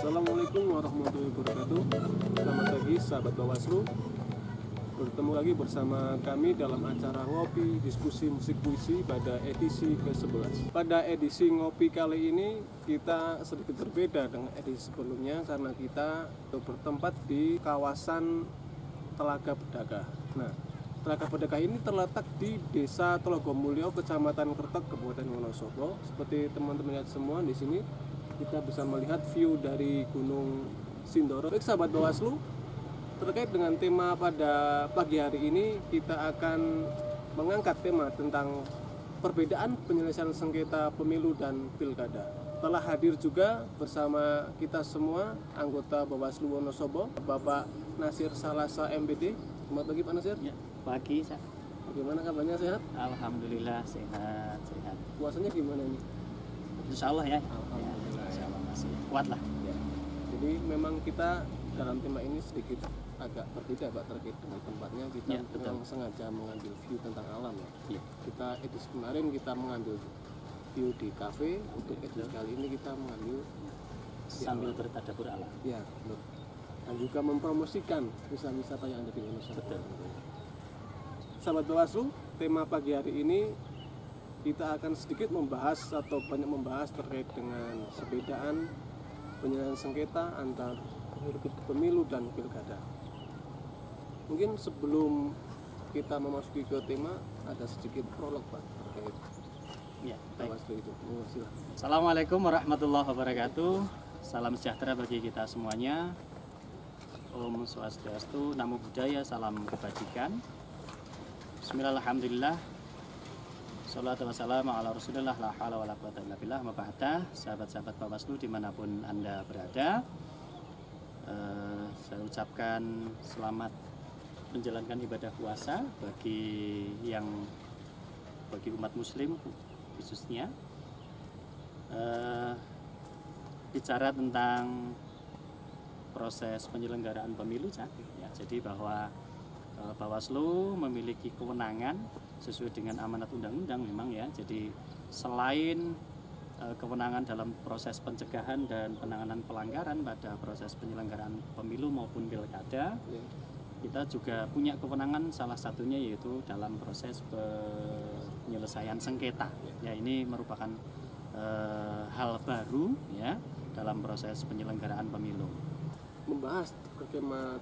Assalamualaikum warahmatullahi wabarakatuh. Selamat pagi sahabat Bawaslu. Bertemu lagi bersama kami dalam acara Ngopi Diskusi Musik Puisi pada edisi ke-11. Pada edisi Ngopi kali ini kita sedikit berbeda dengan edisi sebelumnya karena kita bertempat di kawasan Telaga Bedaka. Nah, Telaga Bedaka ini terletak di Desa Telogomulyo, Kecamatan Kertek, Kabupaten Wonosobo. Seperti teman-teman lihat semua di sini, kita bisa melihat view dari Gunung Sindoro. Baik sahabat Bawaslu, terkait dengan tema pada pagi hari ini, kita akan mengangkat tema tentang perbedaan penyelesaian sengketa pemilu dan pilkada. Telah hadir juga bersama kita semua anggota Bawaslu Wonosobo, Bapak Nasir Salasa MPD. Selamat pagi Pak Nasir. Ya, pagi. Bagaimana kabarnya, sehat? Alhamdulillah sehat. Puasanya gimana ini? Insya Allah ya. Alhamdulillah. Insya Allah masih kuat lah. Ya. Jadi memang kita dalam tema ini sedikit agak berbeda Pak terkait dengan tempatnya. Kita Ya, memang sengaja mengambil view tentang alam ya. Ya. Kita edisi kemarin kita mengambil view di kafe. Untuk edisi kali ini kita mengambil Sambil bertadabbur alam. ya, betul. Dan juga mempromosikan wisata-wisata yang ada di Indonesia. Betul. Sahabat Bawaslu, tema pagi hari ini kita akan sedikit membahas atau banyak membahas terkait dengan perbedaan penyelesaian sengketa antar pemilu dan pilkada. Mungkin sebelum kita memasuki ke tema, ada sedikit prolog Pak terkait Ya, baik. Bawaslu itu. Silahkan. Assalamualaikum warahmatullahi wabarakatuh. Salam sejahtera bagi kita semuanya. Om Swastiastu, Namo Buddhaya, salam kebajikan. Bismillahirrahmanirrahim. Salatu wassalamu ala rasulillah, la hawla wala quwwata illa billah. Mabahata, sahabat-sahabat Bawaslu dimanapun Anda berada, saya ucapkan selamat menjalankan ibadah puasa bagi umat muslim khususnya. Bicara tentang proses penyelenggaraan pemilu ya, jadi bahwa Bawaslu memiliki kewenangan sesuai dengan amanat undang-undang memang ya. Jadi selain kewenangan dalam proses pencegahan dan penanganan pelanggaran pada proses penyelenggaraan pemilu maupun pilkada, kita juga punya kewenangan salah satunya yaitu dalam proses penyelesaian sengketa. Ya, ini merupakan hal baru ya dalam proses penyelenggaraan pemilu. Membahas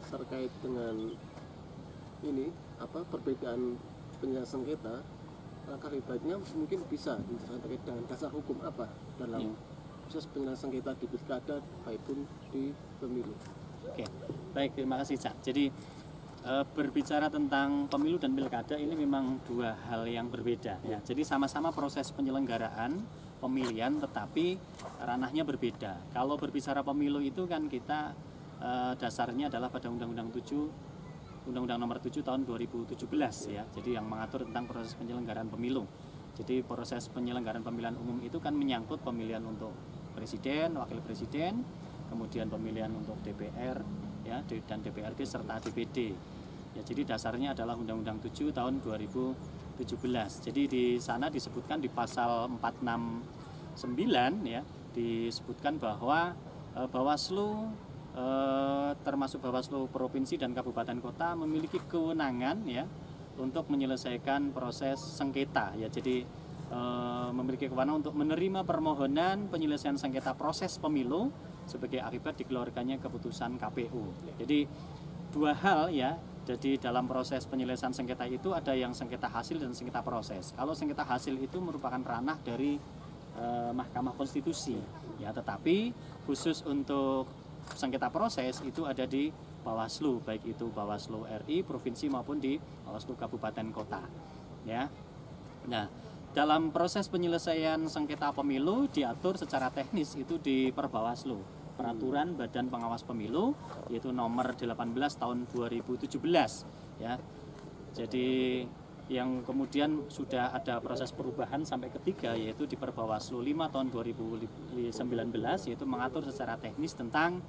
terkait dengan ini perbedaan penyelesaian sengketa, langkah baiknya mungkin bisa dijelaskan terkait dengan dasar hukum apa dalam proses penyelesaian sengketa di pilkada maupun di pemilu. Oke, baik, terima kasih Cak. Jadi berbicara tentang pemilu dan pilkada ini memang dua hal yang berbeda ya. Jadi sama-sama proses penyelenggaraan pemilihan tetapi ranahnya berbeda. Kalau berbicara pemilu itu kan kita dasarnya adalah pada Undang-Undang Nomor 7 tahun 2017 ya. Jadi yang mengatur tentang proses penyelenggaraan pemilu. Jadi proses penyelenggaraan pemilihan umum itu kan menyangkut pemilihan untuk presiden, wakil presiden, kemudian pemilihan untuk DPR ya dan DPRD serta DPD. Ya, jadi dasarnya adalah Undang-Undang 7 tahun 2017. Jadi di sana disebutkan di pasal 469 ya, disebutkan bahwa Bawaslu termasuk Bawaslu provinsi dan kabupaten kota memiliki kewenangan ya untuk menyelesaikan proses sengketa ya. Jadi memiliki kewenangan untuk menerima permohonan penyelesaian sengketa proses pemilu sebagai akibat dikeluarkannya keputusan KPU. Jadi dua hal ya. Jadi dalam proses penyelesaian sengketa itu ada yang sengketa hasil dan sengketa proses. Kalau sengketa hasil itu merupakan ranah dari Mahkamah Konstitusi ya, tetapi khusus untuk sengketa proses itu ada di Bawaslu, baik itu Bawaslu RI provinsi maupun di Bawaslu kabupaten kota ya. Nah, dalam proses penyelesaian sengketa pemilu diatur secara teknis itu di Perbawaslu, Peraturan Badan Pengawas Pemilu yaitu nomor 18 tahun 2017 ya. Jadi yang kemudian sudah ada proses perubahan sampai ketiga yaitu di Perbawaslu 5 tahun 2019 yaitu mengatur secara teknis tentang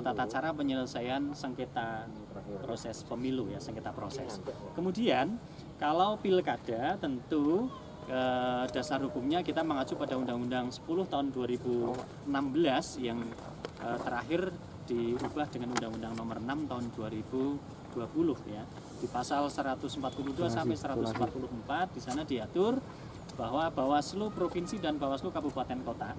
tata cara penyelesaian sengketa proses pemilu ya, sengketa proses. Kemudian kalau pilkada tentu dasar hukumnya kita mengacu pada Undang-Undang 10 tahun 2016 yang terakhir diubah dengan Undang-Undang Nomor 6 tahun 2020 ya. Di pasal 142 sampai 144 di sana diatur bahwa Bawaslu provinsi dan Bawaslu kabupaten kota.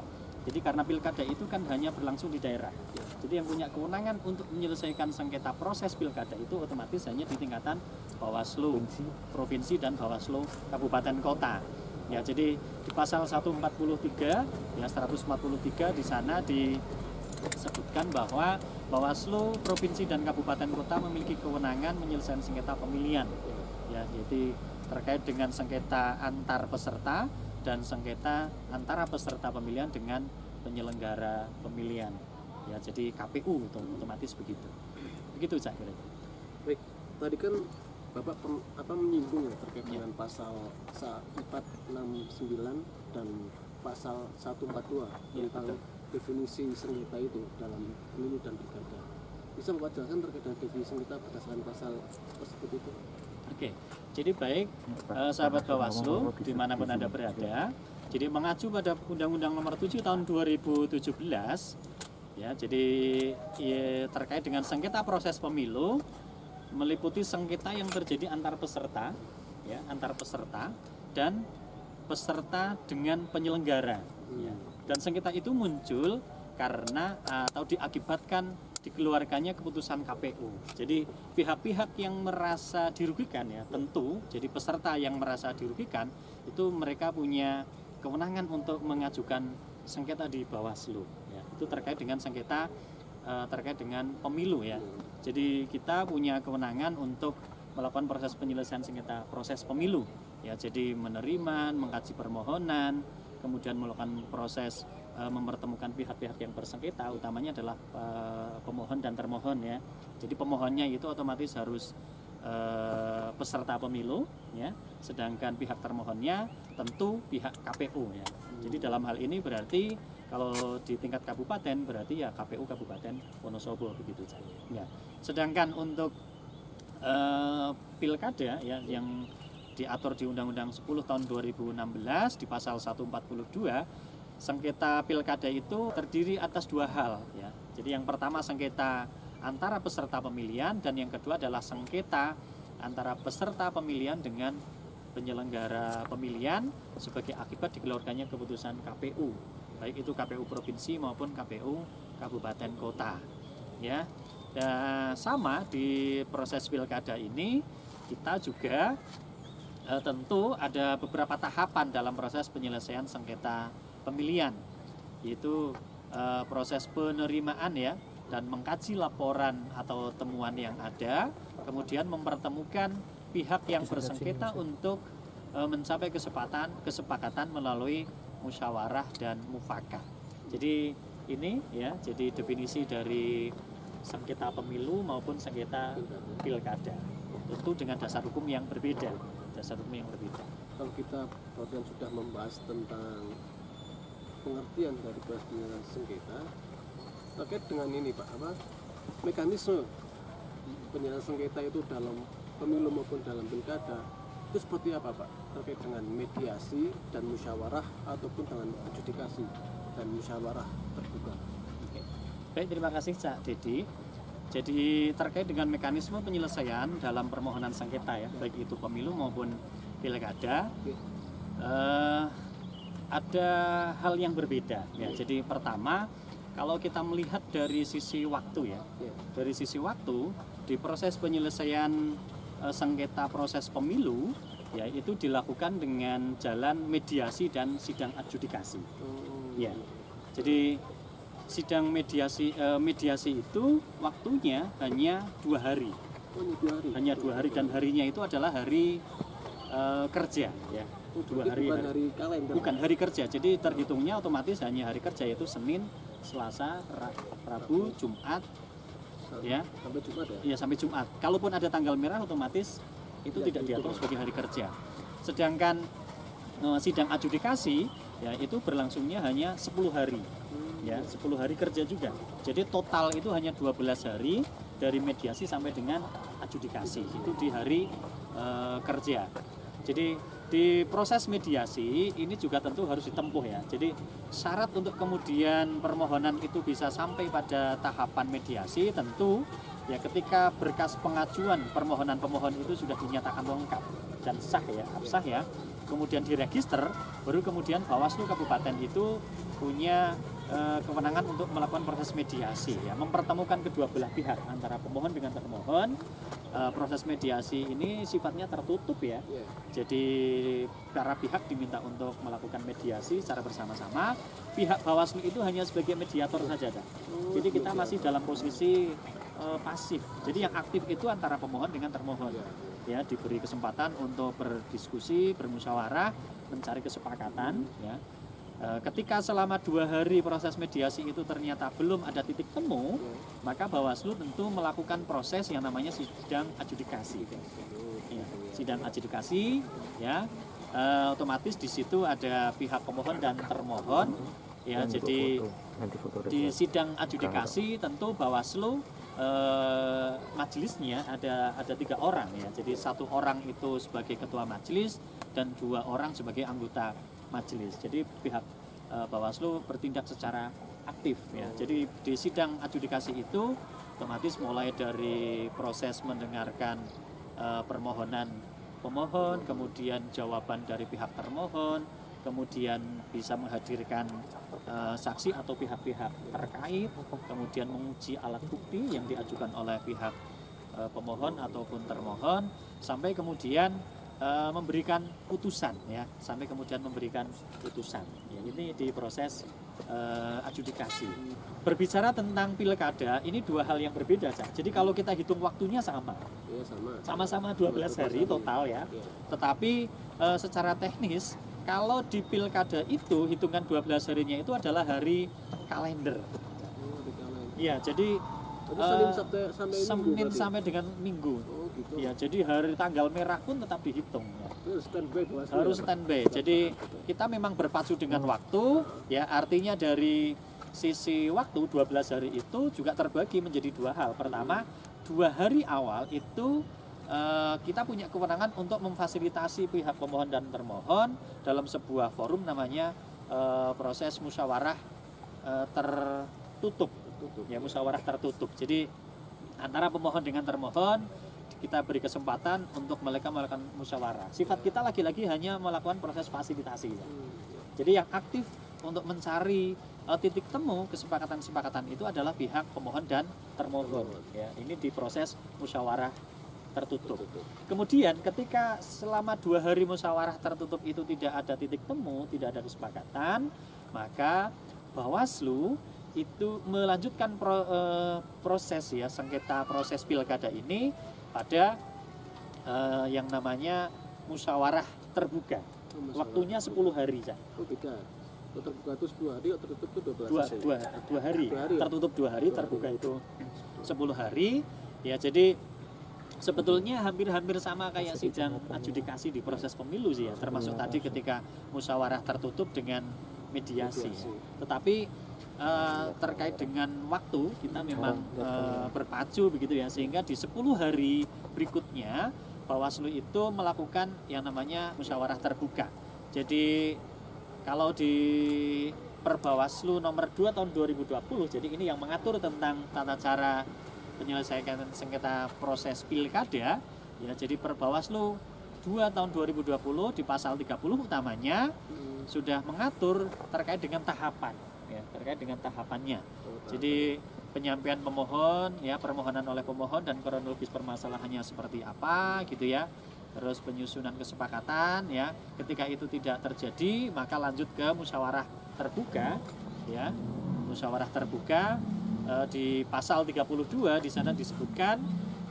Jadi karena pilkada itu kan hanya berlangsung di daerah. Jadi yang punya kewenangan untuk menyelesaikan sengketa proses pilkada itu otomatis hanya di tingkatan Bawaslu provinsi dan Bawaslu kabupaten kota. Ya, jadi di pasal 143 ya 143 di sana disebutkan bahwa Bawaslu provinsi dan kabupaten kota memiliki kewenangan menyelesaikan sengketa pemilihan. Ya, jadi terkait dengan sengketa antar peserta dan sengketa antara peserta pemilihan dengan penyelenggara pemilihan. Ya, jadi KPU itu otomatis begitu. Begitu saya kira. Baik, tadi kan Bapak menyinggung ya terkait dengan pasal 469 dan pasal 142 tentang definisi sengketa itu dalam pemilu dan pilkada. Bisa Bapak jelaskan terkait dengan definisi sengketa berdasarkan pasal tersebut itu? Oke, jadi baik sahabat Bawaslu dimanapun Anda berada, jadi mengacu pada Undang-Undang Nomor 7 tahun 2017, ya, jadi terkait dengan sengketa proses pemilu meliputi sengketa yang terjadi antar peserta, ya, antar peserta dan peserta dengan penyelenggara. Ya. Dan sengketa itu muncul karena atau diakibatkan dikeluarkannya keputusan KPU. Jadi pihak-pihak yang merasa dirugikan ya tentu, jadi peserta yang merasa dirugikan itu mereka punya kewenangan untuk mengajukan sengketa di Bawaslu. Ya. Itu terkait dengan sengketa terkait dengan pemilu ya. Jadi kita punya kewenangan untuk melakukan proses penyelesaian sengketa proses pemilu. Ya, jadi menerima, mengkaji permohonan, kemudian melakukan proses mempertemukan pihak-pihak yang bersengketa, utamanya adalah pemohon dan termohon ya. Jadi pemohonnya itu otomatis harus peserta pemilu ya, sedangkan pihak termohonnya tentu pihak KPU ya. Jadi dalam hal ini berarti kalau di tingkat kabupaten berarti ya KPU Kabupaten Wonosobo begitu saja. Ya. Sedangkan untuk pilkada ya yang diatur di Undang-Undang 10 tahun 2016 di pasal 142 sengketa pilkada itu terdiri atas dua hal ya. Jadi yang pertama sengketa antara peserta pemilihan dan yang kedua adalah sengketa antara peserta pemilihan dengan penyelenggara pemilihan sebagai akibat dikeluarkannya keputusan KPU, baik itu KPU provinsi maupun KPU kabupaten kota. Ya. Dan sama di proses pilkada ini kita juga tentu ada beberapa tahapan dalam proses penyelesaian sengketa pemilihan, yaitu proses penerimaan ya dan mengkaji laporan atau temuan yang ada, kemudian mempertemukan pihak yang bersengketa untuk mencapai kesepakatan melalui musyawarah dan mufakat. Jadi ini ya, jadi definisi dari sengketa pemilu maupun sengketa pilkada, tentu dengan dasar hukum yang berbeda, Kalau kita sudah membahas tentang pengertian dari penyelesaian sengketa terkait dengan ini Pak, mekanisme penyelesaian sengketa itu dalam pemilu maupun dalam pilkada itu seperti apa Pak, terkait dengan mediasi dan musyawarah ataupun dengan adjudikasi dan musyawarah terbuka? Oke. Baik, terima kasih Cak Dedi. Jadi terkait dengan mekanisme penyelesaian dalam permohonan sengketa ya, baik itu pemilu maupun pilkada, ada hal yang berbeda ya. Jadi pertama, kalau kita melihat dari sisi waktu ya, dari sisi waktu di proses penyelesaian sengketa proses pemilu ya itu dilakukan dengan jalan mediasi dan sidang adjudikasi. Ya, jadi sidang mediasi itu waktunya hanya 2 hari. Hanya 2 hari dan harinya itu adalah hari kerja ya. 2 hari, bukan hari kerja, jadi terhitungnya otomatis hanya hari kerja, yaitu Senin, Selasa, Rabu, Jumat ya, sampai Jumat ya? Iya, sampai Jumat. Kalaupun ada tanggal merah otomatis itu tidak diatur sebagai hari kerja. Sedangkan sidang adjudikasi ya itu berlangsungnya hanya 10 hari ya, 10 hari kerja juga. Jadi total itu hanya 12 hari dari mediasi sampai dengan adjudikasi, itu di hari kerja. Jadi Di proses mediasi ini juga tentu harus ditempuh ya. Jadi syarat untuk kemudian permohonan itu bisa sampai pada tahapan mediasi tentu ya ketika berkas pengajuan permohonan pemohon itu sudah dinyatakan lengkap dan sah ya, absah ya. Kemudian diregister, baru kemudian Bawaslu Kabupaten itu punya kewenangan untuk melakukan proses mediasi ya, mempertemukan kedua belah pihak antara pemohon dengan termohon. Proses mediasi ini sifatnya tertutup ya. Jadi para pihak diminta untuk melakukan mediasi secara bersama-sama. Pihak Bawaslu itu hanya sebagai mediator saja. Jadi kita masih dalam posisi pasif. Jadi yang aktif itu antara pemohon dengan termohon. Ya, diberi kesempatan untuk berdiskusi, bermusyawarah, mencari kesepakatan ya. Ketika selama 2 hari proses mediasi itu ternyata belum ada titik temu, maka Bawaslu tentu melakukan proses yang namanya sidang adjudikasi. Ya, sidang adjudikasi, ya, otomatis di situ ada pihak pemohon dan termohon. Ya, jadi di sidang adjudikasi tentu Bawaslu majelisnya ada 3 orang ya. Jadi 1 orang itu sebagai ketua majelis dan 2 orang sebagai anggota majelis. Jadi pihak Bawaslu bertindak secara aktif ya. Jadi di sidang adjudikasi itu otomatis mulai dari proses mendengarkan permohonan pemohon, kemudian jawaban dari pihak termohon, kemudian bisa menghadirkan saksi atau pihak-pihak terkait, kemudian menguji alat bukti yang diajukan oleh pihak pemohon ataupun termohon, sampai kemudian memberikan putusan ya, sampai kemudian memberikan putusan ya, ini di proses adjudikasi. Berbicara tentang pilkada ini 2 hal yang berbeda Cak. Jadi kalau kita hitung waktunya sama Ya, sama-sama 12 hari total ya, tetapi secara teknis kalau di pilkada itu hitungan 12 harinya itu adalah hari kalender ya. Jadi Senin sampai dengan Minggu. Gitu. Ya, jadi hari tanggal merah pun tetap dihitung. Ya. Harus standby. Jadi kita memang berpacu dengan waktu, ya artinya dari sisi waktu 12 hari itu juga terbagi menjadi 2 hal. Pertama, 2 hari awal itu kita punya kewenangan untuk memfasilitasi pihak pemohon dan termohon dalam sebuah forum namanya proses musyawarah tertutup. Ya, musyawarah tertutup. Jadi antara pemohon dengan termohon kita beri kesempatan untuk mereka melakukan musyawarah. Sifat kita lagi-lagi hanya melakukan proses fasilitasi. Ya. Jadi yang aktif untuk mencari titik temu kesepakatan-kesepakatan itu adalah pihak pemohon dan termohon. Ya, ini di proses musyawarah tertutup. Kemudian ketika selama 2 hari musyawarah tertutup itu tidak ada titik temu, tidak ada kesepakatan, maka Bawaslu itu melanjutkan proses ya, sengketa proses pilkada ini pada yang namanya musyawarah terbuka. Waktunya 10 hari ya. Terbuka itu 10 hari, tertutup itu 2 hari. Tertutup 2 hari, terbuka itu 10 hari. Ya, jadi sebetulnya hampir-hampir sama kayak sidang adjudikasi di proses pemilu sih ya, termasuk tadi ketika musyawarah tertutup dengan mediasi. Tetapi terkait dengan waktu kita memang berpacu begitu ya, sehingga di 10 hari berikutnya Bawaslu itu melakukan yang namanya musyawarah terbuka. Jadi kalau di Perbawaslu nomor 2 tahun 2020, jadi ini yang mengatur tentang tata cara penyelesaian sengketa proses pilkada ya. Jadi Perbawaslu 2 tahun 2020 di pasal 30 utamanya sudah mengatur terkait dengan tahapan ya, terkait dengan tahapannya. Jadi penyampaian pemohon ya, permohonan oleh pemohon dan kronologis permasalahannya seperti apa gitu ya. Terus penyusunan kesepakatan ya. Ketika itu tidak terjadi, maka lanjut ke musyawarah terbuka ya. Musyawarah terbuka di pasal 32 di sana disebutkan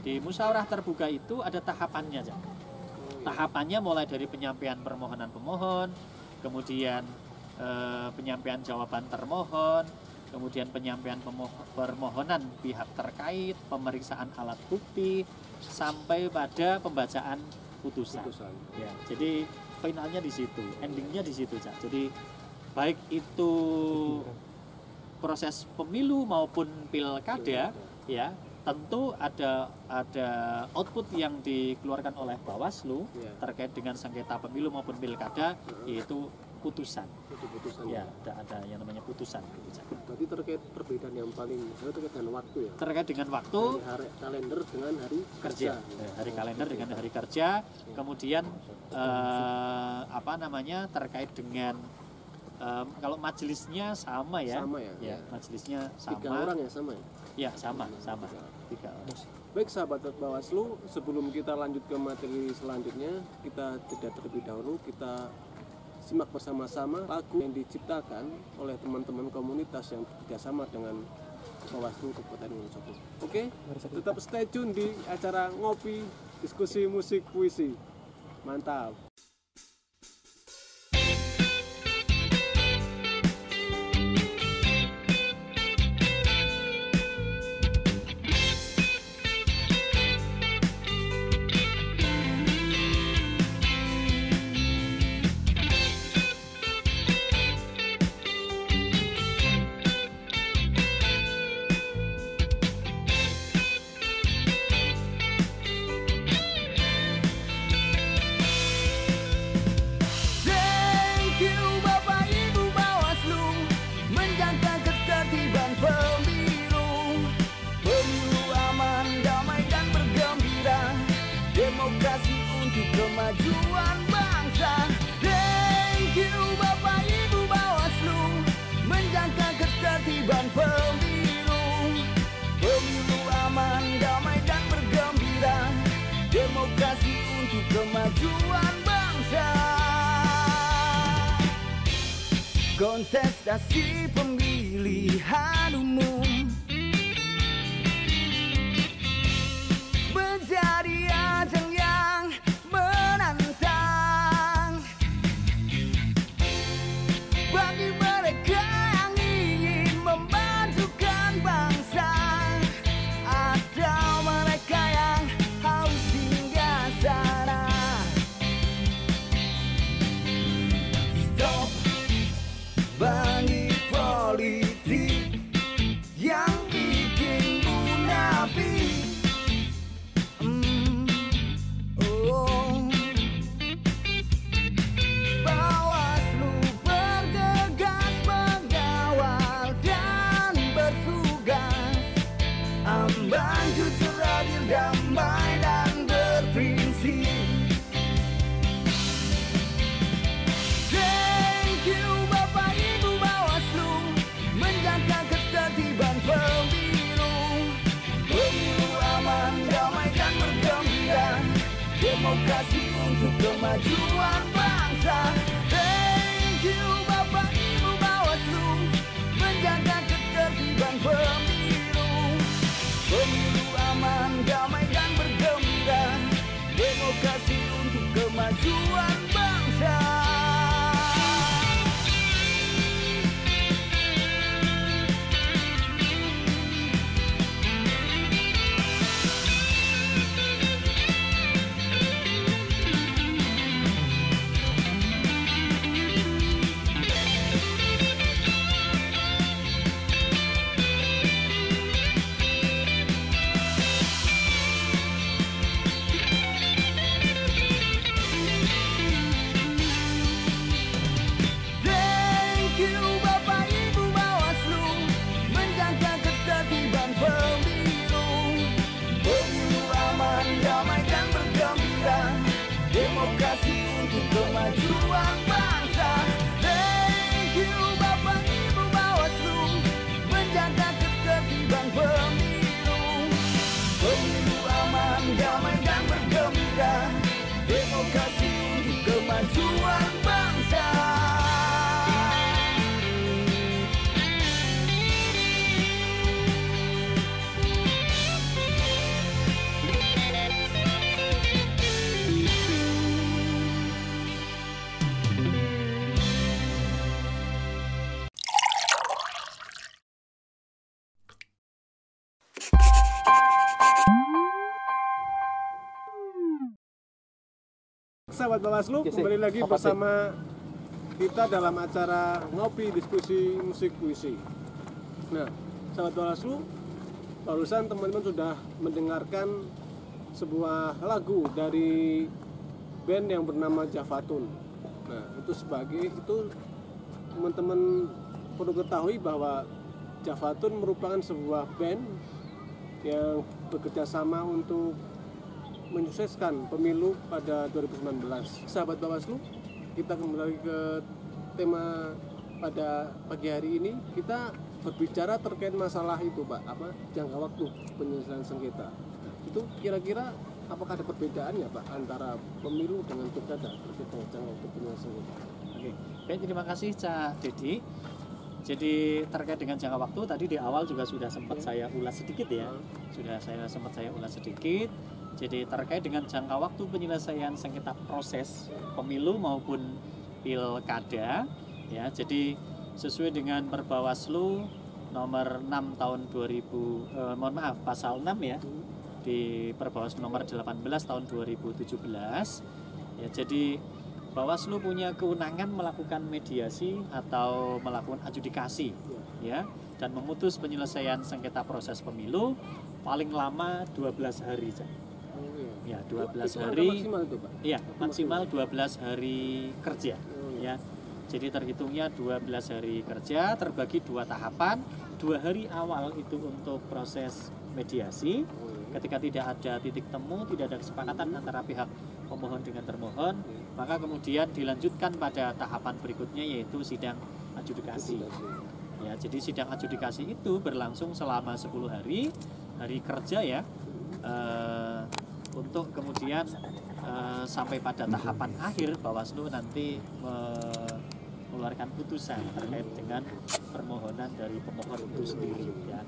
di musyawarah terbuka itu ada tahapannya ya. Tahapannya mulai dari penyampaian permohonan pemohon, kemudian penyampaian jawaban termohon, kemudian penyampaian permohonan pihak terkait, pemeriksaan alat bukti, sampai pada pembacaan putusan. Ya, jadi finalnya di situ, endingnya di situ, Cak. Jadi baik itu proses pemilu maupun pilkada, ya tentu ada output yang dikeluarkan oleh Bawaslu terkait dengan sengketa pemilu maupun pilkada, yaitu putusan. Itu putusan. Ya, ada yang namanya putusan. Berarti terkait perbedaan yang paling terkait dengan waktu ya. Terkait dengan waktu, hari kalender dengan hari kerja. Hari kalender dengan hari kerja, kemudian terkait dengan kalau majelisnya sama ya. Sama ya. Ya, majelisnya sama. 3 orang ya sama ya. Ya, sama. 3 orang. Baik sahabat Bawaslu, sebelum kita lanjut ke materi selanjutnya, kita jeda terlebih dahulu, kita simak bersama-sama lagu yang diciptakan oleh teman-teman komunitas yang bekerjasama dengan Bawaslu Kabupaten Wonosobo. Oke, tetap stay tune di acara Ngopi Diskusi Musik Puisi. Mantap. Kemajuan bangsa. Thank you Bapak Ibu Bawaslu, menjaga ketertiban pemilu. Pemilu aman, damai dan bergembira, demokrasi untuk kemajuan bangsa. Kontestasi pemilihan umum menjadi ajang yang menantang bagi mereka yang ingin memajukan bangsa, atau mereka yang haus singgah sana. Stop bagi politik yang bikin munafik. Bawaslu bergegas mengawal dan bertugas, ambang jujur, adil, damai dan berprinsip. Thank you Bapak Ibu Bawaslu, menjaga ketertiban pemilu. Pemilu aman, damai dan bergembira, demokrasi untuk kemajuan bangsa. Thank you Bapak Ibu Bawaslu, menjaga ketertiban pemilu. Pemilu aman, damai dan bergembira, demokrasi untuk kemajuan bangsa. Kemajuan bangsa. Thank you Bapak Ibu Bawaslu, menjaga ketertiban pemilu. Pemilu aman, damai dan bergembira, demokrasi untuk kemajuan bangsa. Sahabat Bawaslu, kembali lagi bersama kita dalam acara Ngopi Diskusi Musik Puisi. Nah, sahabat Bawaslu, barusan teman-teman sudah mendengarkan sebuah lagu dari band yang bernama Javatun. Nah, itu teman-teman perlu ketahui bahwa Javatun merupakan sebuah band yang bekerja sama untuk menyukseskan pemilu pada 2019. Sahabat Bawaslu, kita kembali ke tema pada pagi hari ini. Kita berbicara terkait masalah itu, Pak, jangka waktu penyelesaian sengketa. Itu kira-kira apakah ada perbedaannya, Pak, antara pemilu dengan pilkada terkait dengan jangka waktu penyelesaian sengketa? Oke, baik, terima kasih Cak Dedi. Jadi terkait dengan jangka waktu tadi di awal juga sudah sempat saya ulas sedikit ya. Sempat saya ulas sedikit. Jadi terkait dengan jangka waktu penyelesaian sengketa proses pemilu maupun pilkada ya. Jadi sesuai dengan Perbawaslu nomor 6 tahun 2000 pasal 6 ya. Di Perbawaslu nomor 18 tahun 2017 ya. Jadi Bawaslu punya kewenangan melakukan mediasi atau melakukan adjudikasi ya, dan memutus penyelesaian sengketa proses pemilu paling lama 12 hari. Ya, 12 hari. Maksimal itu, Pak? Iya, maksimal 12 hari kerja ya. Jadi terhitungnya 12 hari kerja terbagi 2 tahapan. 2 hari awal itu untuk proses mediasi. Ketika tidak ada titik temu, tidak ada kesepakatan antara pihak pemohon dengan termohon, maka kemudian dilanjutkan pada tahapan berikutnya yaitu sidang adjudikasi. Ya, jadi sidang adjudikasi itu berlangsung selama 10 hari kerja ya, untuk kemudian sampai pada tahapan akhir Bawaslu nanti mengeluarkan putusan terkait dengan permohonan dari pemohon itu sendiri ya.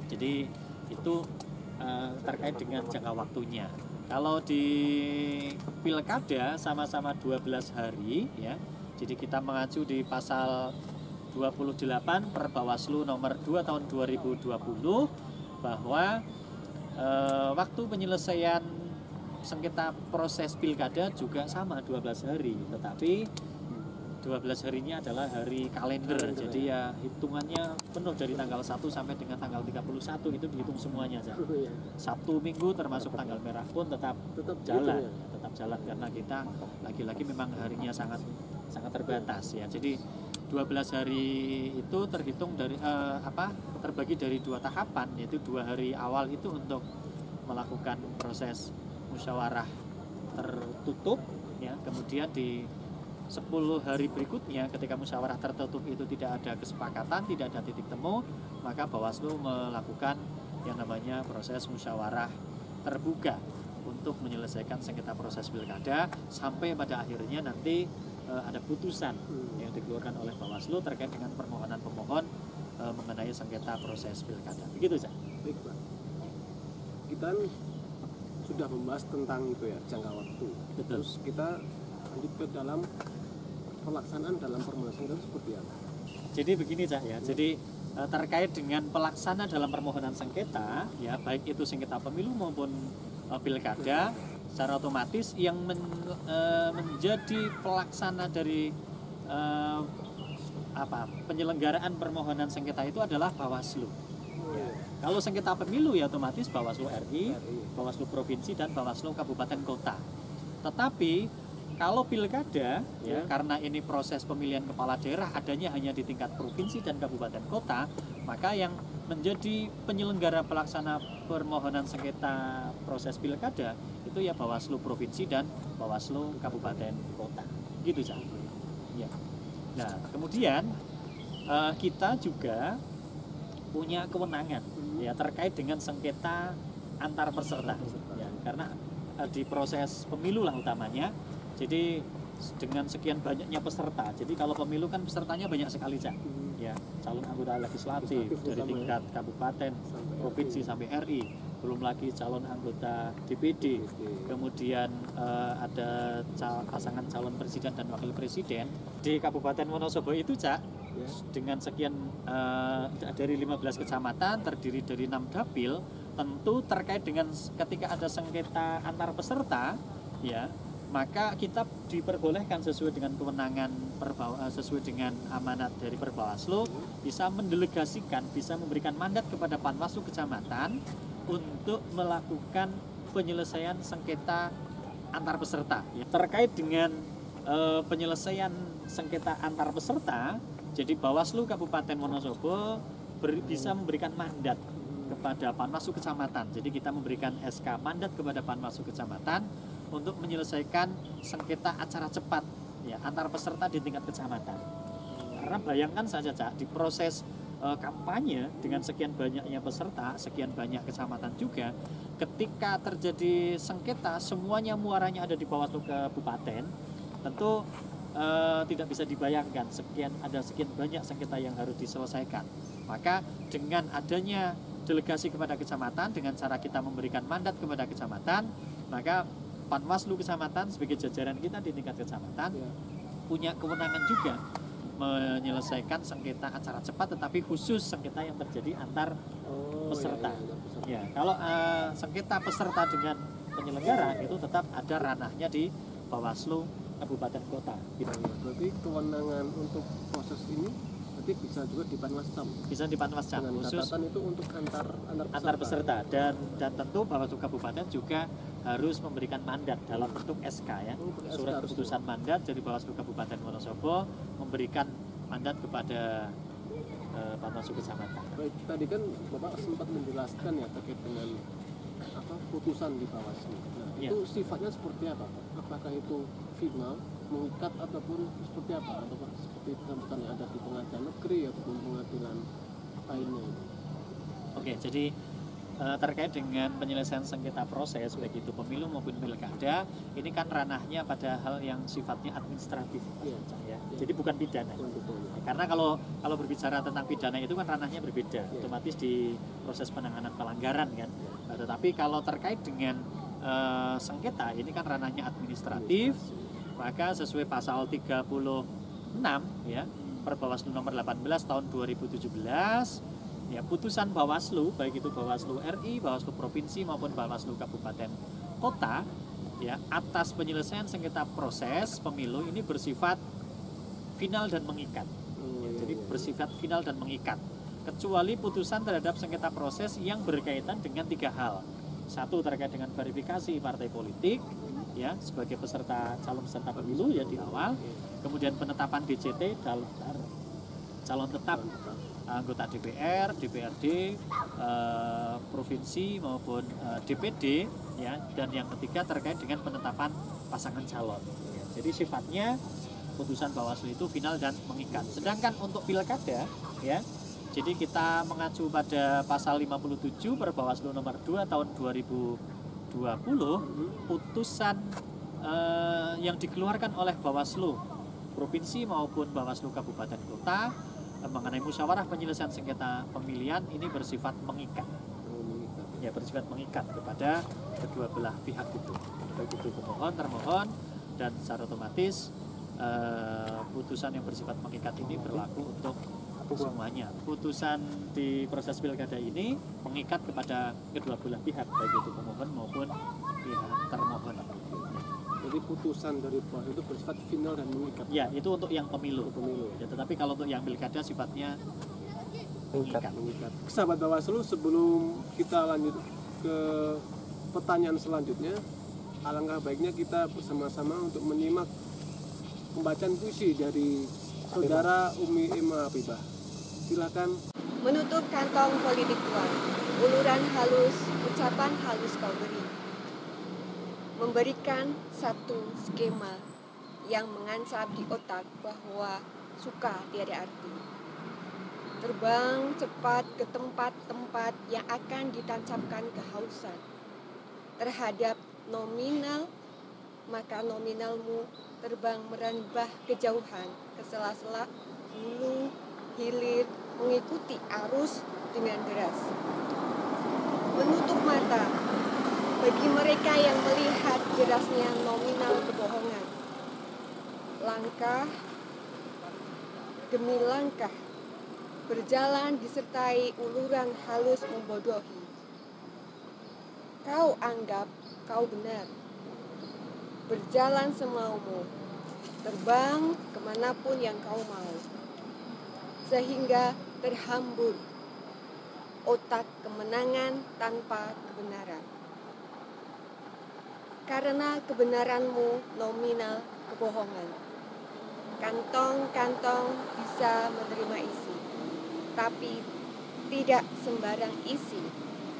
Jadi itu terkait dengan jangka waktunya. Kalau di pilkada sama-sama 12 hari ya. Jadi kita mengacu di pasal 28 Perbawaslu nomor 2 tahun 2020 bahwa waktu penyelesaian sengketa proses pilkada juga sama 12 hari, tetapi 12 harinya adalah hari kalender. Jadi ya hitungannya penuh dari tanggal 1 sampai dengan tanggal 31 itu dihitung semuanya aja. Sabtu Minggu termasuk tanggal merah pun tetap jalan, tetap jalan karena kita lagi-lagi memang harinya sangat terbatas ya. Jadi 12 hari itu terhitung dari terbagi dari 2 tahapan, yaitu 2 hari awal itu untuk melakukan proses musyawarah tertutup ya, kemudian di 10 hari berikutnya ketika musyawarah tertutup itu tidak ada kesepakatan, tidak ada titik temu, maka Bawaslu melakukan yang namanya proses musyawarah terbuka untuk menyelesaikan sengketa proses pilkada sampai pada akhirnya nanti ada putusan yang dikeluarkan oleh Bawaslu terkait dengan permohonan pemohon mengenai sengketa proses pilkada. Begitu saja. Baik, Pak. Kita sudah membahas tentang itu ya, jangka waktu. Betul. Terus kita lanjut ke dalam pelaksanaan dalam permohonan sengketa seperti apa? Jadi begini Cak ya. Jadi terkait dengan pelaksana dalam permohonan sengketa ya, baik itu sengketa pemilu maupun pilkada, secara otomatis yang menjadi pelaksana dari penyelenggaraan permohonan sengketa itu adalah Bawaslu. Ya. Kalau sengketa pemilu ya otomatis Bawaslu RI, Bawaslu provinsi dan Bawaslu kabupaten kota. Tetapi kalau pilkada ya, karena ini proses pemilihan kepala daerah adanya hanya di tingkat provinsi dan kabupaten kota, maka yang menjadi penyelenggara pelaksana permohonan sengketa proses pilkada itu ya Bawaslu provinsi dan Bawaslu kabupaten kota. Gitu Cak. Ya. Nah, kemudian kita juga punya kewenangan ya terkait dengan sengketa antar peserta ya, karena di proses pemilu lah utamanya. Jadi dengan sekian banyaknya peserta, jadi kalau pemilu kan pesertanya banyak sekali Cak ya, calon anggota legislatif dari tingkat kabupaten, provinsi sampai RI, belum lagi calon anggota DPD, kemudian ada pasangan calon presiden dan wakil presiden di Kabupaten Wonosobo itu Cak dengan sekian dari 15 kecamatan terdiri dari 6 dapil. Tentu terkait dengan ketika ada sengketa antar peserta ya, maka kita diperbolehkan sesuai dengan kewenangan sesuai dengan amanat dari Perbawaslu bisa mendelegasikan, bisa memberikan mandat kepada Panwaslu Kecamatan untuk melakukan penyelesaian sengketa antar peserta. Ya, terkait dengan penyelesaian sengketa antar peserta, jadi Bawaslu Kabupaten Wonosobo bisa memberikan mandat kepada Panwaslu Kecamatan. Jadi kita memberikan SK mandat kepada Panwaslu Kecamatan untuk menyelesaikan sengketa acara cepat ya antar peserta di tingkat kecamatan. Karena bayangkan saja Cak, di proses kampanye dengan sekian banyaknya peserta, sekian banyak kecamatan juga, ketika terjadi sengketa semuanya muaranya ada di Bawaslu Kabupaten, tentu tidak bisa dibayangkan ada sekian banyak sengketa yang harus diselesaikan. Maka dengan adanya delegasi kepada kecamatan, dengan cara kita memberikan mandat kepada kecamatan, maka Panwaslu Kecamatan sebagai jajaran kita di tingkat kecamatan punya kewenangan juga menyelesaikan sengketa acara cepat, tetapi khusus sengketa yang terjadi antar peserta. Ya, kalau sengketa peserta dengan penyelenggara itu tetap ada ranahnya di Bawaslu Kabupaten Kota. Gitu. Berarti kewenangan untuk proses ini berarti bisa juga di Panwascam. Bisa di Panwascam khusus catatan itu untuk antar peserta dan tentu Bawaslu Kabupaten juga harus memberikan mandat dalam bentuk SK ya. Surat keputusan mandat dari Bawaslu Kabupaten Wonosobo memberikan mandat kepada Panwaslu Kecamatan. Baik, tadi kan Bapak sempat menjelaskan ya terkait dengan putusan di Bawaslu. Nah, itu sifatnya seperti apa, Pak? Apakah itu final, mengikat ataupun seperti apa? Atau seperti tuntutan yang ada di pengadilan negeri ataupun pengadilan lainnya? Oke, jadi terkait dengan penyelesaian sengketa proses baik itu pemilu maupun pilkada, ini kan ranahnya pada hal yang sifatnya administratif, ya. Jadi bukan pidana. Karena kalau berbicara tentang pidana itu kan ranahnya berbeda, otomatis di proses penanganan pelanggaran kan. Nah, tetapi kalau terkait dengan sengketa ini kan ranahnya administratif, maka sesuai pasal 36 ya Perbawaslu nomor 18 tahun 2017 ya, putusan Bawaslu baik itu Bawaslu RI, Bawaslu Provinsi maupun Bawaslu Kabupaten Kota ya atas penyelesaian sengketa proses pemilu ini bersifat final dan mengikat. Ya, jadi bersifat final dan mengikat. Kecuali putusan terhadap sengketa proses yang berkaitan dengan 3 hal. Satu, terkait dengan verifikasi partai politik ya sebagai calon peserta pemilu ya di awal. Kemudian penetapan DCT daftar calon tetap anggota DPR, DPRD, provinsi maupun DPD ya, dan yang ketiga terkait dengan penetapan pasangan calon. Ya, jadi sifatnya putusan Bawaslu itu final dan mengikat. Sedangkan untuk pilkada ya, jadi kita mengacu pada pasal 57 Perbawaslu nomor 2 tahun 2020, putusan yang dikeluarkan oleh Bawaslu Provinsi maupun Bawaslu Kabupaten Kota mengenai musyawarah penyelesaian sengketa pemilihan ini bersifat mengikat. Ya, bersifat mengikat kepada kedua belah pihak itu, baik itu pemohon, termohon, dan secara otomatis putusan yang bersifat mengikat ini berlaku untuk semuanya. Putusan di proses pilkada ini mengikat kepada kedua belah pihak, baik itu pemohon maupun pihak termohon. Jadi putusan dari Bawaslu itu bersifat final dan mengikat. Ya, itu untuk yang pemilu. Ya, tetapi kalau untuk yang pilkada sifatnya mengikat. Sahabat Bawaslu, sebelum kita lanjut ke pertanyaan selanjutnya, alangkah baiknya kita bersama-sama untuk menyimak pembacaan puisi dari Saudara Umi Emma Habibah. Silakan. Menutup kantong politik uang, uluran halus, ucapan halus kau beri. Memberikan satu skema yang mengancam di otak bahwa suka tiada arti. Terbang cepat ke tempat-tempat yang akan ditancapkan kehausan. Terhadap nominal, maka nominalmu terbang merambah kejauhan ke sela-sela hulu hilir mengikuti arus dengan deras. Menutup mata bagi mereka yang melihat derasnya nominal kebohongan. Langkah demi langkah berjalan disertai uluran halus membodohi. Kau anggap kau benar, berjalan semaumu, terbang kemanapun yang kau mau, sehingga terhambur otak kemenangan tanpa kebenaran. Karena kebenaranmu nominal kebohongan. Kantong-kantong bisa menerima isi, tapi tidak sembarang isi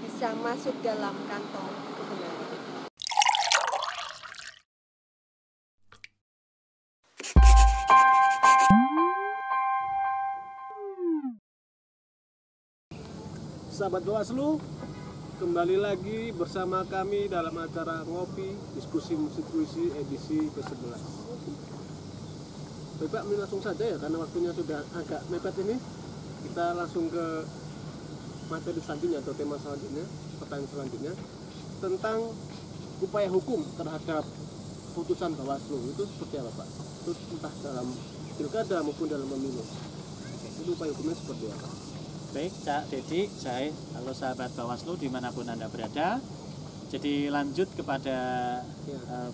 bisa masuk dalam kantong kebenaran. Sahabat Bawaslu, kembali lagi bersama kami dalam acara Ngopi Diskusi Musik Puisi edisi ke-11. Baik Pak, ini langsung saja ya, karena waktunya sudah agak mepet ini. Kita langsung ke materi selanjutnya atau tema selanjutnya, pertanyaan selanjutnya tentang upaya hukum terhadap putusan Bawaslu itu seperti apa Pak? Itu entah dalam pilkada maupun dalam pemilu. Itu upaya hukumnya seperti apa? Baik, Cak Dedi, saya, halo sahabat Bawaslu dimanapun Anda berada. Jadi lanjut kepada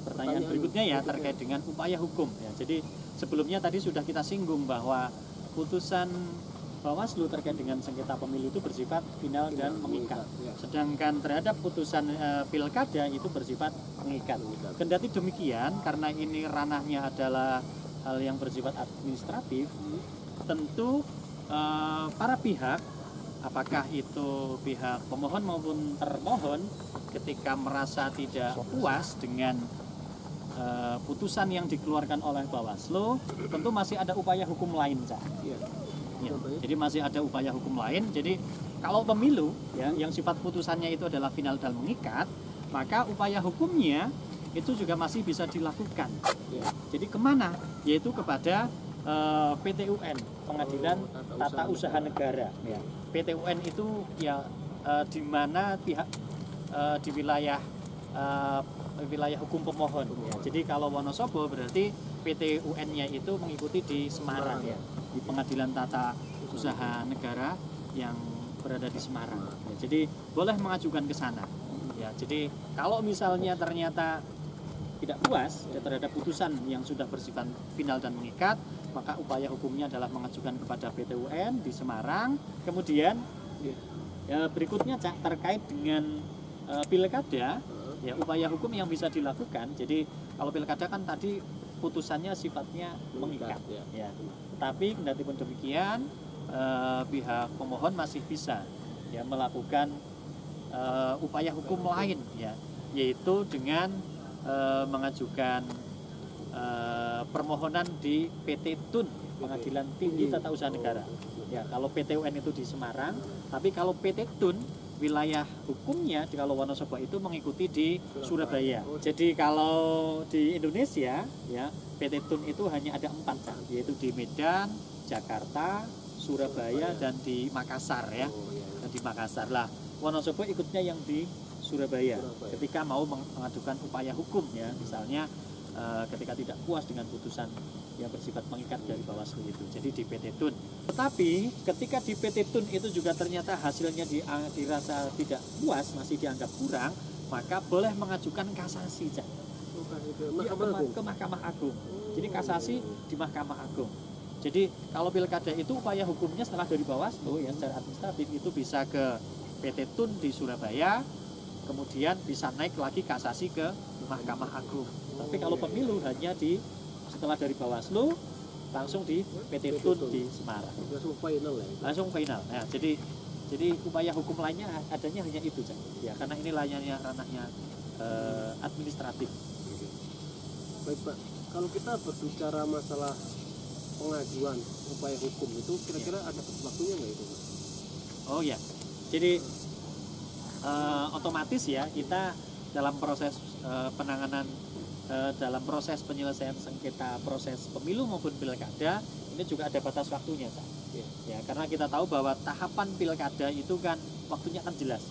pertanyaan berikutnya ya, terkait dengan upaya hukum ya. Jadi sebelumnya tadi sudah kita singgung bahwa putusan Bawaslu terkait dengan sengketa pemilu itu bersifat final dan mengikat. Sedangkan terhadap putusan pilkada itu bersifat mengikat. Kendati demikian, karena ini ranahnya adalah hal yang bersifat administratif, tentu para pihak, apakah itu pihak pemohon maupun termohon, ketika merasa tidak puas dengan putusan yang dikeluarkan oleh Bawaslu, tentu masih ada upaya hukum lain, Cak. Ya, jadi masih ada upaya hukum lain. Jadi kalau pemilu ya, yang sifat putusannya itu adalah final dan mengikat, maka upaya hukumnya itu juga masih bisa dilakukan. Jadi kemana? Yaitu kepada PTUN, Pengadilan Tata Usaha Negara. Ya. PTUN itu ya di mana pihak di wilayah hukum pemohon. Ya. Jadi kalau Wonosobo berarti PTUN-nya itu mengikuti di Semarang ya, di Pengadilan Tata Usaha Negara yang berada di Semarang. Ya. Jadi boleh mengajukan ke sana. Ya. Jadi kalau misalnya ternyata tidak puas terhadap putusan yang sudah bersifat final dan mengikat, maka upaya hukumnya adalah mengajukan kepada PTUN di Semarang. Kemudian ya, berikutnya Cak, terkait dengan pilkada, ya upaya hukum yang bisa dilakukan. Jadi kalau pilkada kan tadi putusannya sifatnya mengikat, ya. Tapi kendati pun demikian, pihak pemohon masih bisa ya melakukan upaya hukum lain, ya, yaitu dengan mengajukan permohonan di PT TUN, Pengadilan Tinggi Tata Usaha Negara. Ya, kalau PTUN itu di Semarang, tapi kalau PT TUN wilayah hukumnya di kalau Wonosobo itu mengikuti di Surabaya. Jadi kalau di Indonesia ya PT TUN itu hanya ada 4, yaitu di Medan, Jakarta, Surabaya dan di Makassar ya. Dan di Makassar lah. Wonosobo ikutnya yang di Surabaya. Ketika mau mengajukan upaya hukum ya, misalnya ketika tidak puas dengan putusan yang bersifat mengikat dari Bawaslu itu, jadi di PT TUN. Tetapi ketika di PT TUN itu juga ternyata hasilnya dirasa tidak puas, masih dianggap kurang, maka boleh mengajukan kasasi, Cak. Ke Mahkamah Agung. Jadi kasasi di Mahkamah Agung. Jadi kalau pilkada itu upaya hukumnya setelah dari Bawaslu ya secara administratif itu bisa ke PT TUN di Surabaya, kemudian bisa naik lagi kasasi ke Mahkamah Agung. Tapi kalau pemilu hanya setelah dari Bawaslu langsung di PT TUN di Semarang. Langsung final ya. Langsung final. Nah, jadi upaya hukum lainnya adanya hanya itu, Cak. Ya, karena ini ranahnya administratif. Baik Pak, kalau kita berbicara masalah pengajuan upaya hukum itu kira-kira ada waktunya nggak itu Pak? Oh ya, jadi otomatis ya kita dalam proses penanganan dalam proses penyelesaian sengketa proses pemilu maupun pilkada ini juga ada batas waktunya, Pak. Ya, karena kita tahu bahwa tahapan pilkada itu kan waktunya kan jelas,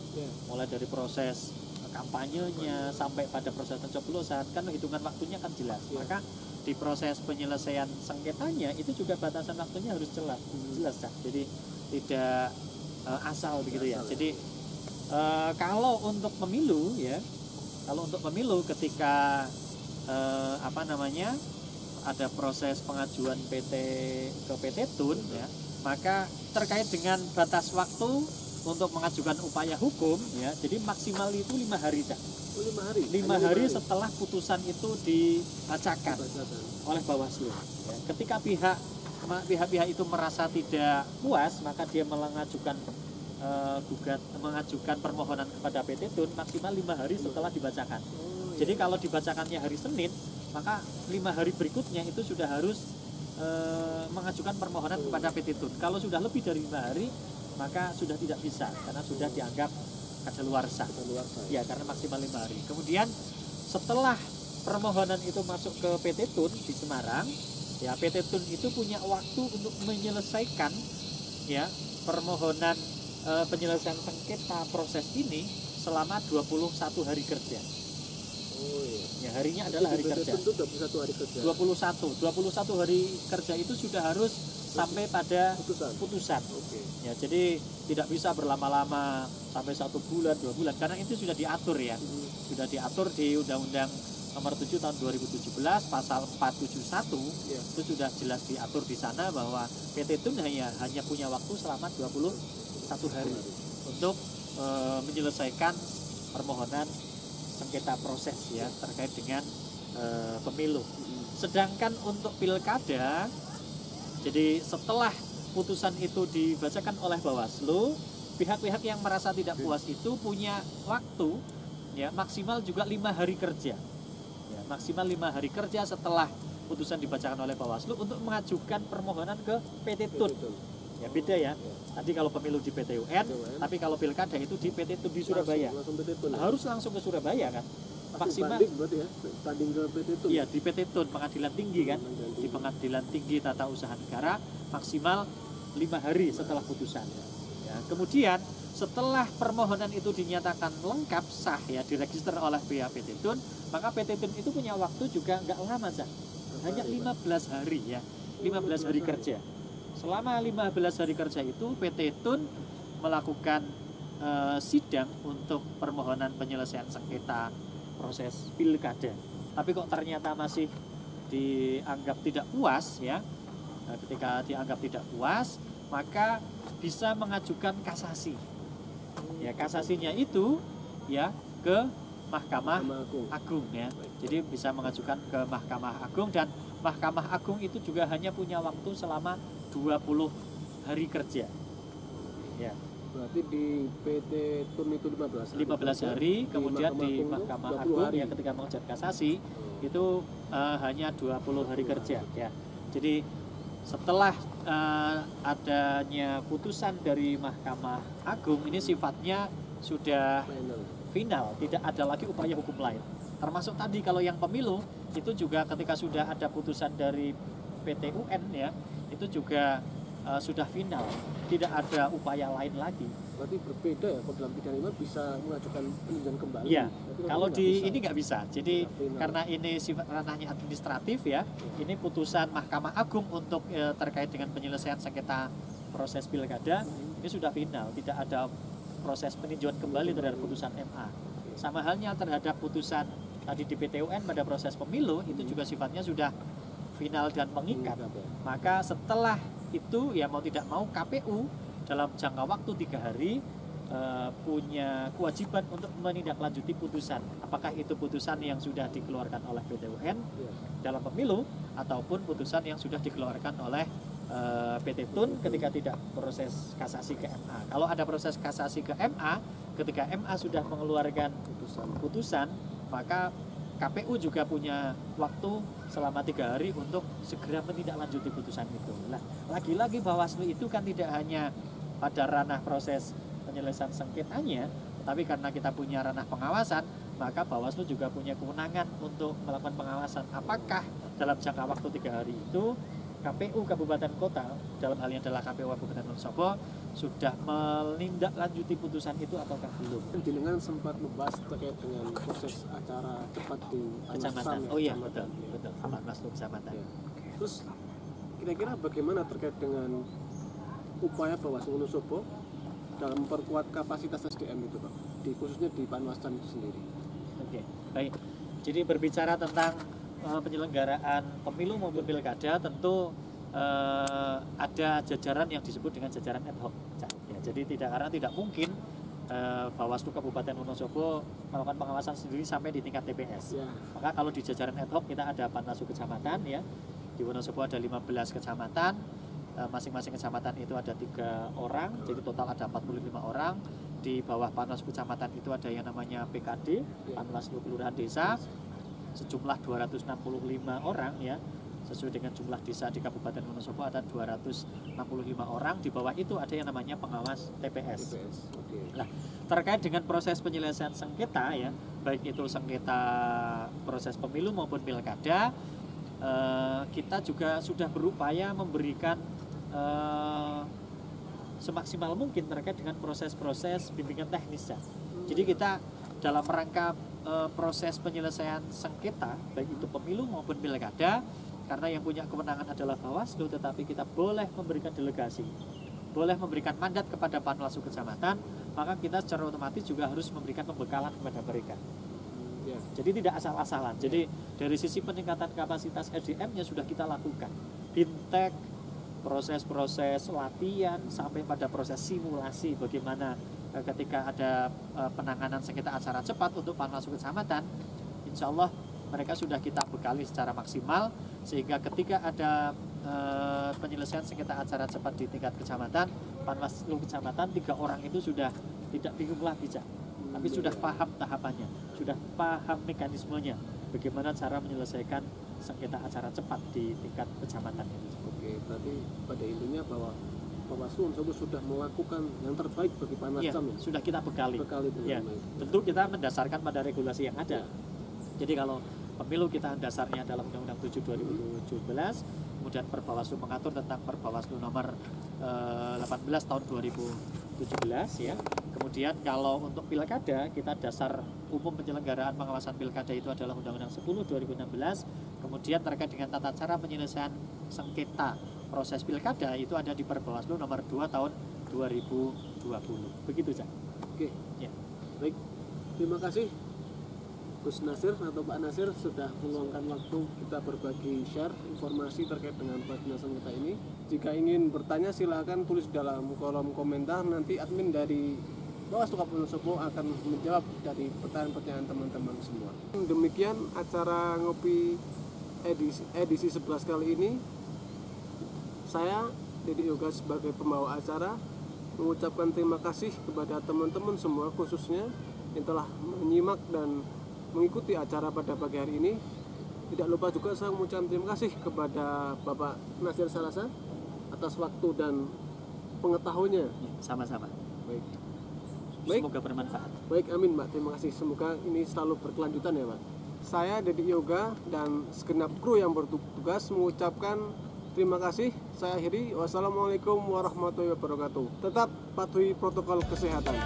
mulai dari proses kampanyenya sampai pada proses pencoblosan kan hitungan waktunya kan jelas. Maka di proses penyelesaian sengketanya itu juga batasan waktunya harus jelas, Cak. Jadi tidak asal begitu ya. Jadi kalau untuk pemilu ya, kalau untuk pemilu ketika ada proses pengajuan PT ke PT Tun ya, maka terkait dengan batas waktu untuk mengajukan upaya hukum ya, jadi maksimal itu 5 hari Cak. 5 hari. 5 hari setelah putusan itu dibacakan oleh Bawaslu. Ya, ketika pihak-pihak itu merasa tidak puas, maka dia mengajukan mengajukan permohonan kepada PT Tun maksimal 5 hari setelah dibacakan. Jadi kalau dibacakannya hari Senin, maka 5 hari berikutnya itu sudah harus mengajukan permohonan kepada PT Tun. Kalau sudah lebih dari 5 hari, maka sudah tidak bisa karena sudah dianggap kadaluarsa. Ya, karena maksimal 5 hari. Kemudian setelah permohonan itu masuk ke PT Tun di Semarang, ya PT Tun itu punya waktu untuk menyelesaikan ya permohonan penyelesaian sengketa proses ini selama 21 hari kerja. Oh iya. Ya, harinya adalah hari kerja. Itu 21 hari kerja. 21 hari kerja itu sudah harus sampai pada putusan. Oke. Ya, jadi tidak bisa berlama-lama sampai 1 bulan, 2 bulan karena itu sudah diatur ya. Sudah diatur di Undang-Undang Nomor 7 tahun 2017 pasal 471 Ya. itu sudah jelas diatur di sana bahwa PT Tun hanya punya waktu selama 21 hari untuk menyelesaikan permohonan sengketa proses ya terkait dengan pemilu. Sedangkan untuk pilkada, jadi setelah putusan itu dibacakan oleh Bawaslu, pihak-pihak yang merasa tidak puas itu punya waktu ya maksimal juga 5 hari kerja. Ya, maksimal 5 hari kerja setelah putusan dibacakan oleh Bawaslu untuk mengajukan permohonan ke PT Tun. Ya beda ya. Tadi kalau pemilu di PT UN, tapi kalau pilkada itu di PT Tun di Surabaya. Langsung PT Tun. Harus langsung ke Surabaya kan. Maksimal Banding berarti ya, banding ke PT Tun. iya di PT Tun Pengadilan Tinggi kan. Di Pengadilan Tinggi Tata Usaha Negara maksimal 5 hari setelah putusan. Ya, kemudian setelah permohonan itu dinyatakan lengkap sah ya diregister oleh pihak PT Tun, maka PT Tun itu punya waktu juga nggak lama Cak. Hanya 15 hari ya, 15 hari kerja. Selama 15 hari kerja itu PT Tun melakukan sidang untuk permohonan penyelesaian sengketa proses pilkada. Tapi kok ternyata masih dianggap tidak puas ya. Nah, ketika dianggap tidak puas, maka bisa mengajukan kasasi. Ya, kasasinya itu ya ke Mahkamah Agung ya. Jadi bisa mengajukan ke Mahkamah Agung dan Mahkamah Agung itu juga hanya punya waktu selama 20 hari kerja. Ya. Berarti di PT Tun itu 15 hari, kemudian di Mahkamah Agung hari. ya ketika mengajukan kasasi itu hanya 20 hari kerja ya. Jadi setelah adanya putusan dari Mahkamah Agung ini sifatnya sudah final, tidak ada lagi upaya hukum lain. Termasuk tadi kalau yang pemilu itu juga ketika sudah ada putusan dari PT UN ya, itu juga sudah final, tidak ada upaya lain lagi. Berarti berbeda ya, kalau dalam pidana bisa mengajukan peninjauan kembali. Iya, Tapi kalau nggak di bisa. ini nggak bisa. Jadi Final. karena ini sifat ranahnya administratif ya, ini putusan Mahkamah Agung untuk terkait dengan penyelesaian sengketa proses pilkada ini sudah final, tidak ada proses peninjauan kembali terhadap putusan MA. Sama halnya terhadap putusan tadi di PT UN pada proses pemilu itu juga sifatnya sudah final dan mengikat. Maka setelah itu ya mau tidak mau KPU dalam jangka waktu 3 hari punya kewajiban untuk menindaklanjuti putusan. Apakah itu putusan yang sudah dikeluarkan oleh PT UN dalam pemilu ataupun putusan yang sudah dikeluarkan oleh PT Tun ketika tidak proses kasasi ke MA. Kalau ada proses kasasi ke MA, ketika MA sudah mengeluarkan putusan, maka KPU juga punya waktu selama 3 hari untuk segera menindaklanjuti putusan itu. Nah, lagi-lagi Bawaslu itu kan tidak hanya pada ranah proses penyelesaian sengketanya, tapi karena kita punya ranah pengawasan, maka Bawaslu juga punya kewenangan untuk melakukan pengawasan. Apakah dalam jangka waktu 3 hari itu KPU Kabupaten Kota, dalam hal ini adalah KPU Kabupaten Wonosobo, sudah menindaklanjuti putusan itu ataukah belum? Jenengan sempat membahas terkait dengan proses acara cepat di Kecamatan. Panwaslu, Oh iya, kecamatan. betul. Panwaslu kecamatan. Ya. Terus kira-kira bagaimana terkait dengan upaya Bawaslu Wonosobo dalam memperkuat kapasitas SDM itu, Pak? Khususnya di Panwascam itu sendiri. Oke, baik. Jadi berbicara tentang penyelenggaraan pemilu maupun pilkada tentu ada jajaran yang disebut dengan jajaran ad hoc. Ya, jadi tidak mungkin Bawaslu Kabupaten Wonosobo melakukan pengawasan sendiri sampai di tingkat TPS. Ya. Maka kalau di jajaran ad hoc kita ada Panwaslu kecamatan ya. Di Wonosobo ada 15 kecamatan. Masing-masing kecamatan itu ada 3 orang, jadi total ada 45 orang. Di bawah Panwaslu kecamatan itu ada yang namanya PKD, Panwaslu Kelurahan Desa, sejumlah 265 orang ya. Sesuai dengan jumlah desa di Kabupaten Wonosobo ada 265 orang. Di bawah itu ada yang namanya pengawas TPS. Oke. Nah, terkait dengan proses penyelesaian sengketa ya, baik itu sengketa proses pemilu maupun pilkada, kita juga sudah berupaya memberikan semaksimal mungkin terkait dengan proses-proses bimbingan teknis ya. Jadi kita dalam rangka proses penyelesaian sengketa baik itu pemilu maupun pilkada, karena yang punya kewenangan adalah Bawaslu, tetapi kita boleh memberikan delegasi, boleh memberikan mandat kepada Panwaslu kecamatan, maka kita secara otomatis juga harus memberikan pembekalan kepada mereka. Ya. Jadi tidak asal-asalan. Jadi dari sisi peningkatan kapasitas SDM-nya sudah kita lakukan. Bintek, proses-proses latihan sampai pada proses simulasi bagaimana ketika ada penanganan sengketa acara cepat untuk Panwaslu kecamatan, insya Allah mereka sudah kita bekali secara maksimal sehingga ketika ada penyelesaian sengketa acara cepat di tingkat kecamatan, Panwaslu kecamatan 3 orang itu sudah tidak bingung lagi tapi sudah paham tahapannya, sudah paham mekanismenya, bagaimana cara menyelesaikan sengketa acara cepat di tingkat kecamatan ini. Oke, berarti pada intinya bahwa Bawaslu Wonosobo sudah melakukan yang terbaik bagi Panwascam ya? Sudah kita bekali. Dengan Ya, baik. tentu kita mendasarkan pada regulasi yang ada. Jadi kalau pemilu kita dasarnya dalam Undang-Undang 7 2017, kemudian Perbawaslu mengatur tentang Perbawaslu nomor 18 tahun 2017 ya. Kemudian kalau untuk pilkada kita dasar umum penyelenggaraan pengawasan pilkada itu adalah Undang-Undang 10 2016. Kemudian terkait dengan tata cara penyelesaian sengketa proses pilkada itu ada di Perbawaslu nomor 2 tahun 2020. Begitu, Cak. Oke. Ya. Baik. Terima kasih Gus Nasir atau Pak Nasir sudah meluangkan waktu kita berbagi share informasi terkait dengan penyelesaian kita ini. Jika ingin bertanya silakan tulis dalam kolom komentar, nanti admin dari Bawaslu Kabupaten Wonosobo akan menjawab dari pertanyaan-pertanyaan teman-teman semua. Demikian acara ngopi edisi 11 kali ini. Saya Dedi Yoga sebagai pembawa acara mengucapkan terima kasih kepada teman-teman semua khususnya yang telah menyimak dan mengikuti acara pada pagi hari ini. Tidak lupa juga saya mengucapkan terima kasih kepada Bapak Nasir Salasa atas waktu dan pengetahuannya. Sama-sama. Baik. Semoga bermanfaat. Baik, amin Mbak. Terima kasih. Semoga ini selalu berkelanjutan ya Pak. Saya Dedi Yoga dan segenap kru yang bertugas mengucapkan terima kasih. Saya akhiri. Wassalamualaikum warahmatullahi wabarakatuh. Tetap patuhi protokol kesehatan.